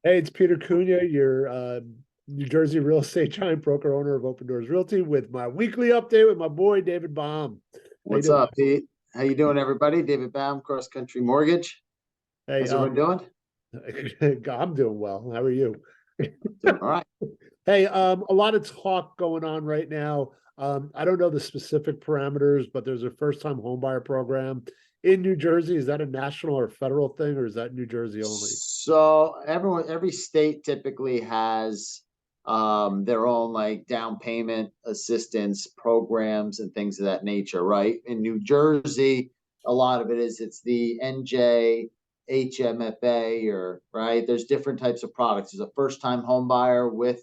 Hey, it's Peter Cunha, your New Jersey real estate giant broker, owner of Open Doors Realty, with my weekly update with my boy David Baum. How you What's doing? up, Pete? How you doing, everybody? David Baum, Cross Country Mortgage. Hey, How's everyone doing? I'm doing well. How are you? Doing all right. Hey, a lot of talk going on right now. I don't know the specific parameters, but there's a first-time homebuyer program in New Jersey. Is that a national or federal thing, or is that New Jersey only? So every state typically has their own like down payment assistance programs and things of that nature, right? In New Jersey, a lot of it's the NJ HMFA or right. There's different types of products. There's a first-time home buyer with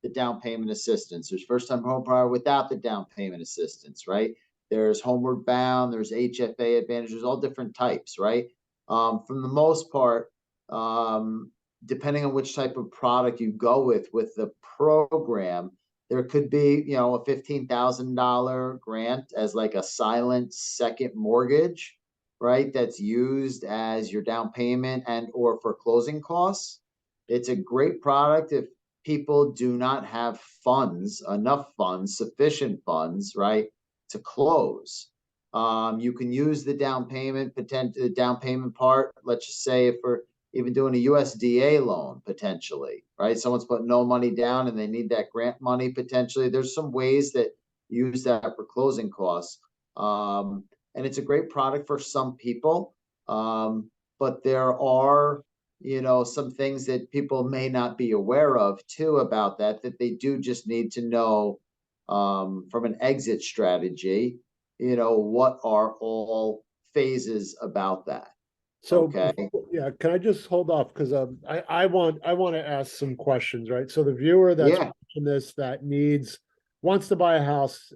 the down payment assistance. There's first-time home buyer without the down payment assistance, right? There's homeward bound, there's HFA advantage, there's all different types, right? From the most part, um, depending on which type of product you go with the program, there could be, a $15,000 grant as like a silent second mortgage, right? That's used as your down payment and or for closing costs. It's a great product if people do not have enough funds, sufficient funds, right, to close. You can use the down payment, the down payment part. Let's just say if we're even doing a USDA loan potentially, right? Someone's putting no money down and they need that grant money potentially. There's some ways that use that for closing costs. And it's a great product for some people. But there are, some things that people may not be aware of too about that they do just need to know from an exit strategy, what are all phases about that. So, Okay. yeah, can I just hold off because I want to ask some questions, right? So the viewer that's Yeah. watching this that wants to buy a house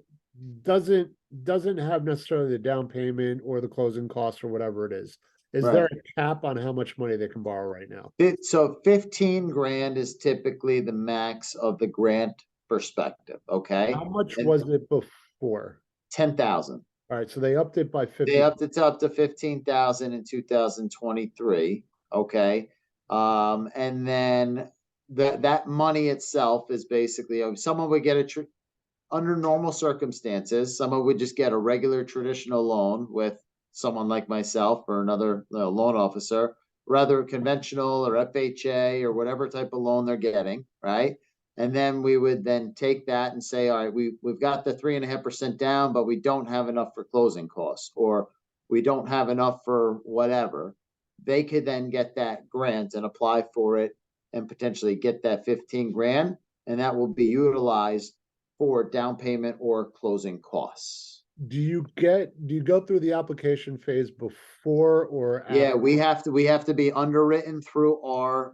doesn't doesn't have necessarily the down payment or the closing costs or whatever it is. Is there Right. a cap on how much money they can borrow right now? So 15 grand is typically the max of the grant perspective. How Okay. much And was it before? 10,000. All right, so they upped it by They 50. upped it to up to 15,000 in 2023. Okay. And then that money itself is basically someone would get under normal circumstances, someone would just get a regular traditional loan with someone like myself or another loan officer, rather conventional or FHA or whatever type of loan they're getting, right? And then we would then take that and say, all right, we've got the 3.5% down, but we don't have enough for closing costs, or we don't have enough for whatever. They could then get that grant and apply for it and potentially get that 15 grand, and that will be utilized for down payment or closing costs. Do you go through the application phase before or Yeah, after? we have to be underwritten through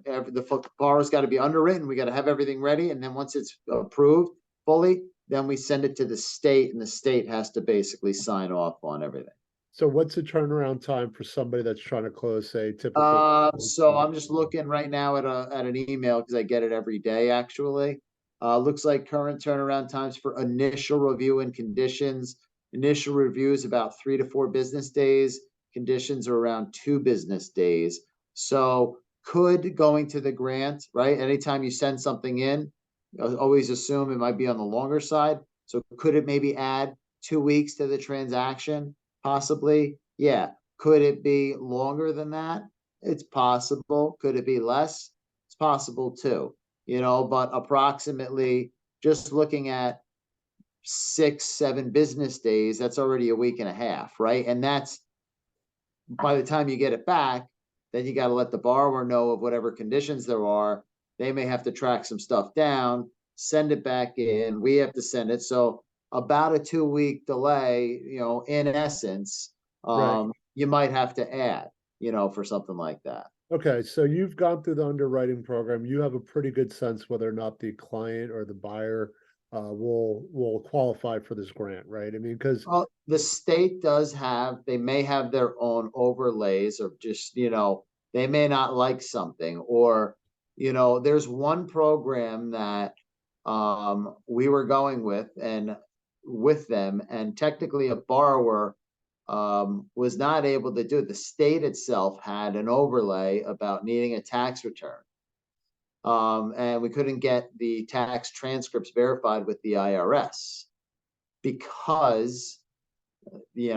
the borrower's got to be underwritten. We got to have everything ready, and then once it's approved fully, then we send it to the state, and the state has to basically sign off on everything. So what's the turnaround time for somebody that's trying to close, say, typically? So I'm just looking right now at an email because I get it every day actually. Looks like current turnaround times for initial review and conditions. Initial review is about 3 to 4 business days. Conditions are around 2 business days. So could going to the grant, right? Anytime you send something in, always assume it might be on the longer side. So could it maybe add 2 weeks to the transaction? Possibly. Yeah. Could it be longer than that? It's possible. Could it be less? It's possible too, but approximately just looking at 6, 7 business days, that's already a week and a half, right? And that's by the time you get it back, then you got to let the borrower know of whatever conditions there are. They may have to track some stuff down, send it back in. We have to send it. So about a 2 week delay, in essence, Right. you might have to add, for something like that. Okay, so you've gone through the underwriting program. You have a pretty good sense whether or not the client or the buyer will qualify for this grant, right? I mean, because Well, the state they may have their own overlays of just, they may not like something, or, there's one program that we were going with them, and technically a borrower was not able to do it. The state itself had an overlay about needing a tax return. and we couldn't get the tax transcripts verified with the IRS because the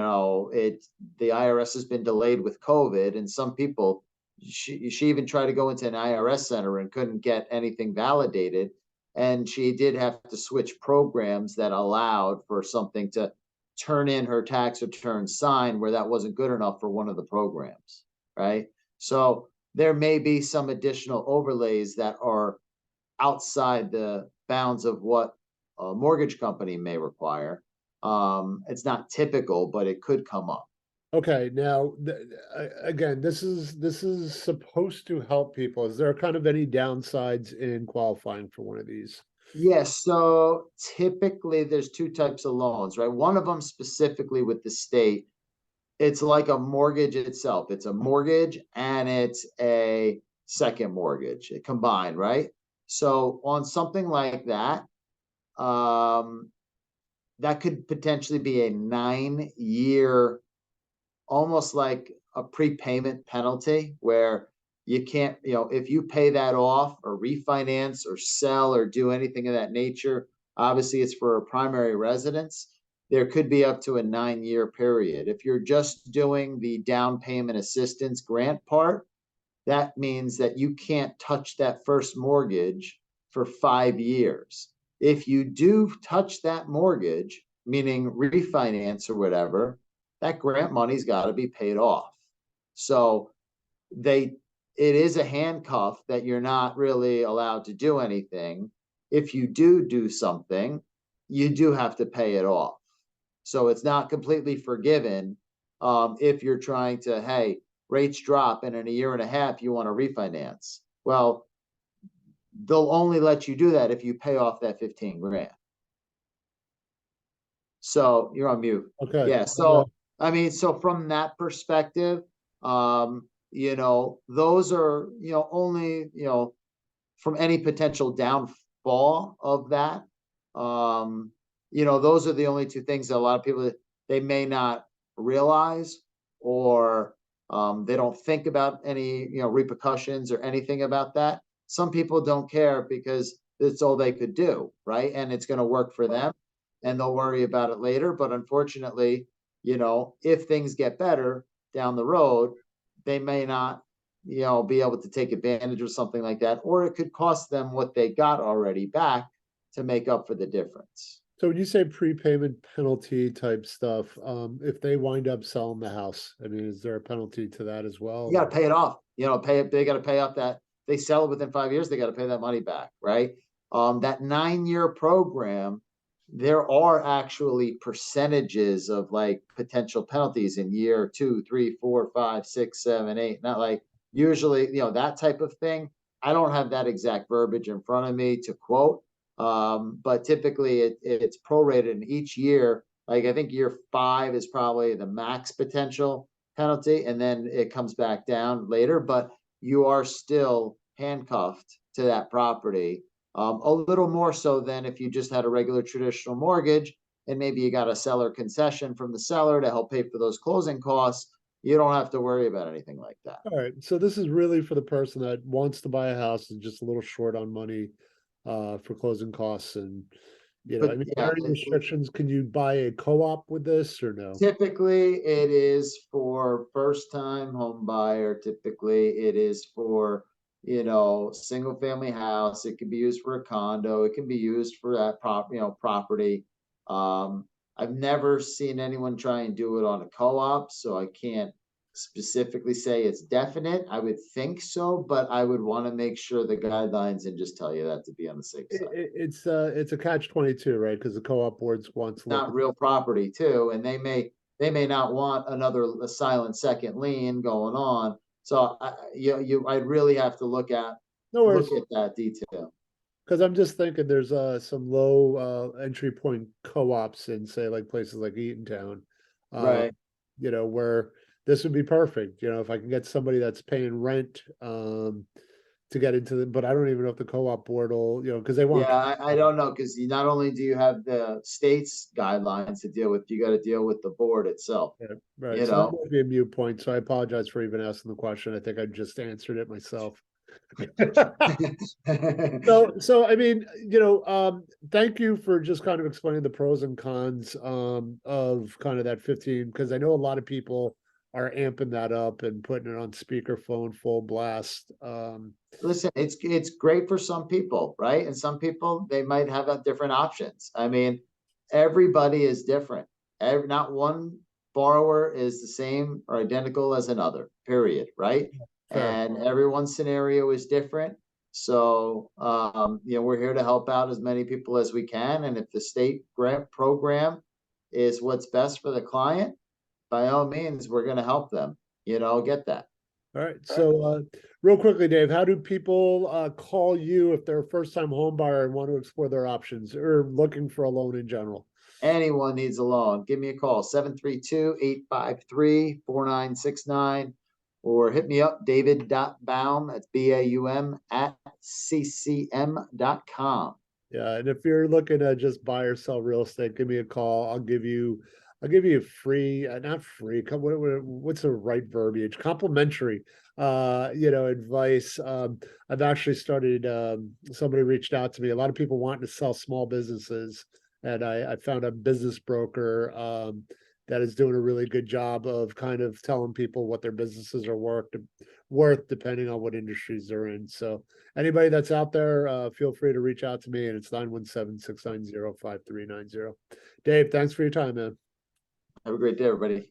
IRS has been delayed with COVID, and some people, she even tried to go into an IRS center and couldn't get anything validated, and she did have to switch programs that allowed for something to turn in her tax return signed where that wasn't good enough for one of the programs, right? So there may be some additional overlays that are outside the bounds of what a mortgage company may require. It's not typical, but it could come up. Okay, now, again, this is supposed to help people. Is there kind of any downsides in qualifying for one of these? Yes, so typically there's two types of loans, right? One of them specifically with the state, it's like a mortgage itself. It's a mortgage and it's a second mortgage combined, right? So on something like that, that could potentially be a 9-year, almost like a prepayment penalty where you can't, if you pay that off or refinance or sell or do anything of that nature, obviously it's for a primary residence, there could be up to a 9-year period. If you're just doing the down payment assistance grant part, that means that you can't touch that first mortgage for 5 years. If you do touch that mortgage, meaning refinance or whatever, that grant money's got to be paid off. So it is a handcuff that you're not really allowed to do anything. If you do something, you do have to pay it off. So it's not completely forgiven. If you're trying to, hey, rates drop and in a year and a half you want to refinance. Well, they'll only let you do that if you pay off that 15 grand. So you're on mute. Okay. Yeah. So I mean, so from that perspective, those are, only, from any potential downfall of that. Those are the only two things that a lot of people, they may not realize, or they don't think about any, repercussions or anything about that. Some people don't care because it's all they could do, right? And it's going to work for them and they'll worry about it later. But unfortunately, if things get better down the road, they may not, be able to take advantage of something like that, or it could cost them what they got already back to make up for the difference. So when you say prepayment penalty type stuff, if they wind up selling the house, I mean, is there a penalty to that as well? You got to pay it off. They got to pay off that. They sell it within 5 years, they got to pay that money back, right? That 9-year program, there are actually percentages of like potential penalties in year 2, 3, 4, 5, 6, 7, 8. Not like usually, that type of thing. I don't have that exact verbiage in front of me to quote, but typically it's prorated in each year. Like I think year 5 is probably the max potential penalty, and then it comes back down later. But you are still handcuffed to that property, a little more so than if you just had a regular traditional mortgage and maybe you got a seller concession from the seller to help pay for those closing costs. You don't have to worry about anything like that. All right. So this is really for the person that wants to buy a house and just a little short on money for closing costs. And, I But mean, yeah, are there any restrictions? Can you buy a co-op with this or no? typically it is for first time home buyer. Typically it is for, single family house. It can be used for a condo. It can be used for that property. I've never seen anyone try and do it on a co-op, so I can't specifically say it's definite. I would think so, but I would want to make sure the guidelines and just tell you that to be on the safe side. It's a catch-22, right? Because the co-op boards want to look Not real property too, and they may not want a silent second lien going on. So I'd really have to look at no worries. that detail. Because I'm just thinking there's some low entry point co-ops in, say, like places like Eatontown, Right. where this would be perfect. If I can get somebody that's paying rent to get into them, but I don't even know if the co-op board will, because they want. Yeah, I don't know, because not only do you have the state's guidelines to deal with, you got to deal with the board itself. Yeah, right. You So that know, might be a mute point. So I apologize for even asking the question. I think I just answered it myself. So I mean, thank you for just kind of explaining the pros and cons of kind of that 15, because I know a lot of people are amping that up and putting it on speakerphone full blast. Listen, it's great for some people, right? And some people, they might have different options. I mean, everybody is different. Not one borrower is the same or identical as another, period, right? Fair. And everyone's scenario is different. So, we're here to help out as many people as we can. And if the state grant program is what's best for the client, by all means, we're going to help them, get that. All right. So real quickly, Dave, how do people call you if they're a first-time home buyer and want to explore their options or looking for a loan in general? Anyone needs a loan, give me a call, 732-853-4969, or hit me up, david.baum, that's BAUM, @ccm.com. Yeah, and if you're looking to just buy or sell real estate, give me a call. I'll give you a free, not free. What's the right verbiage? Complimentary, advice. I've actually started. Somebody reached out to me. A lot of people wanting to sell small businesses, and I found a business broker that is doing a really good job of kind of telling people what their businesses are worth depending on what industries they're in. So anybody that's out there, feel free to reach out to me, and it's 917-690-5390. Dave, thanks for your time, man. Have a great day, everybody.